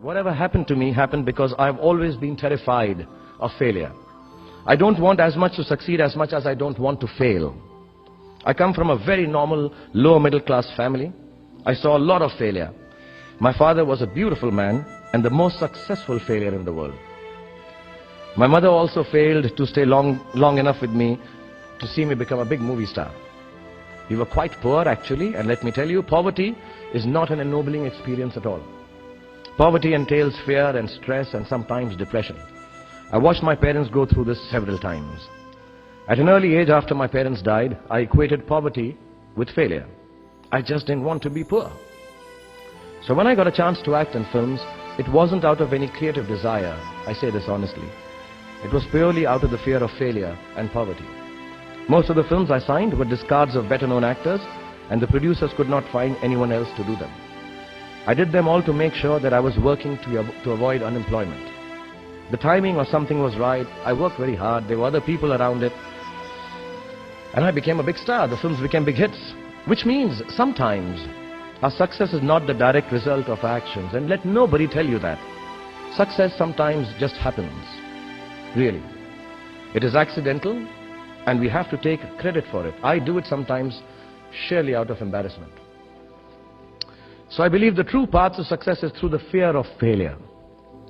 Whatever happened to me happened because I've always been terrified of failure. I don't want as much to succeed as much as I don't want to fail. I come from a very normal, lower middle class family. I saw a lot of failure. My father was a beautiful man and the most successful failure in the world. My mother also failed to stay long enough with me to see me become a big movie star. We were quite poor actually, and let me tell you, poverty is not an ennobling experience at all. Poverty entails fear and stress and sometimes depression. I watched my parents go through this several times. At an early age after my parents died, I equated poverty with failure. I just didn't want to be poor. So when I got a chance to act in films, it wasn't out of any creative desire, I say this honestly. It was purely out of the fear of failure and poverty. Most of the films I signed were discards of better-known actors, and the producers could not find anyone else to do them. I did them all to make sure that I was working to avoid unemployment. The timing or something was right, I worked very hard, there were other people around it, and I became a big star. The films became big hits, which means sometimes our success is not the direct result of our actions, and let nobody tell you that. Success sometimes just happens, really. It is accidental, and we have to take credit for it. I do it sometimes sheerly out of embarrassment. So I believe the true path to success is through the fear of failure.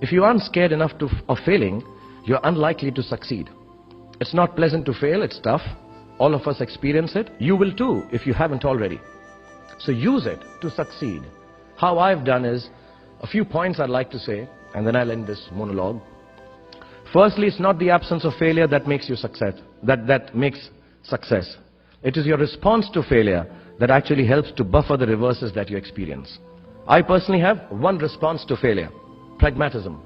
If you aren't scared enough of failing, you're unlikely to succeed. It's not pleasant to fail, it's tough. All of us experience it. You will too, if you haven't already. So use it to succeed. How I've done is, a few points I'd like to say, and then I'll end this monologue. Firstly, it's not the absence of failure that makes you success, that makes success. It is your response to failure that actually helps to buffer the reverses that you experience. I personally have one response to failure: pragmatism.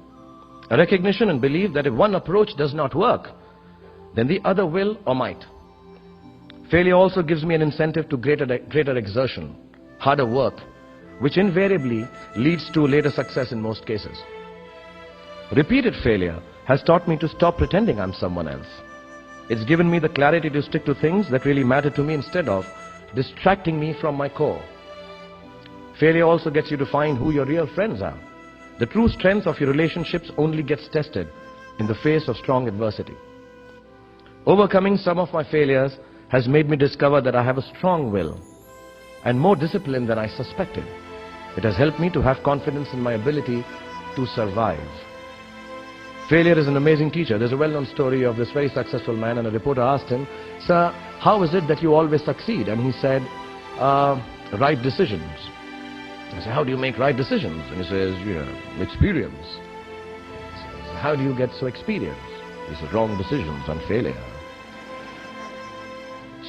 A recognition and belief that if one approach does not work, then the other will or might. Failure also gives me an incentive to greater exertion, harder work, which invariably leads to later success in most cases. Repeated failure has taught me to stop pretending I'm someone else. It's given me the clarity to stick to things that really matter to me instead of distracting me from my core. Failure also gets you to find who your real friends are. The true strength of your relationships only gets tested in the face of strong adversity. Overcoming some of my failures has made me discover that I have a strong will and more discipline than I suspected. It has helped me to have confidence in my ability to survive. Failure is an amazing teacher. There's a well-known story of this very successful man, and a reporter asked him, "Sir, how is it that you always succeed?" And he said, "Right decisions." I said, "How do you make right decisions?" And he says, "Experience." He says, "How do you get so experienced?" He says, "Wrong decisions and failure."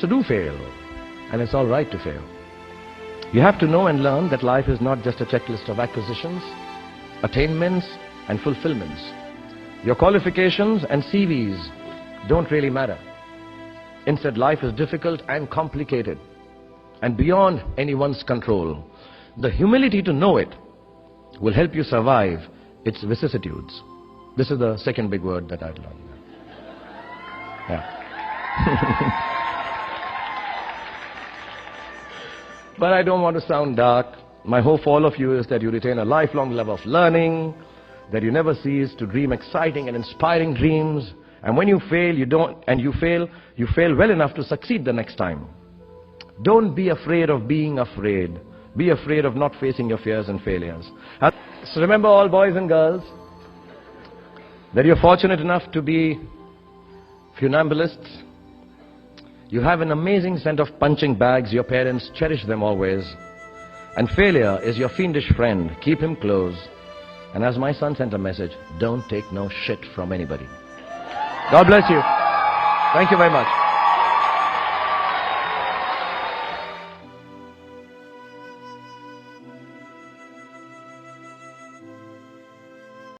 So do fail, and it's all right to fail. You have to know and learn that life is not just a checklist of acquisitions, attainments, and fulfillments. Your qualifications and CVs don't really matter. Instead, life is difficult and complicated and beyond anyone's control. The humility to know it will help you survive its vicissitudes. This is the second big word that I'd learned. Yeah. But I don't want to sound dark. My hope for all of you is that you retain a lifelong love of learning, that you never cease to dream exciting and inspiring dreams, and when you fail, you fail well enough to succeed the next time. Don't be afraid of being afraid. Be afraid of not facing your fears and failures. So remember, all boys and girls, that you're fortunate enough to be funambulists. You have an amazing set of punching bags. Your parents cherish them always. And failure is your fiendish friend. Keep him close. And as my son sent a message, don't take no shit from anybody. God bless you. Thank you very much.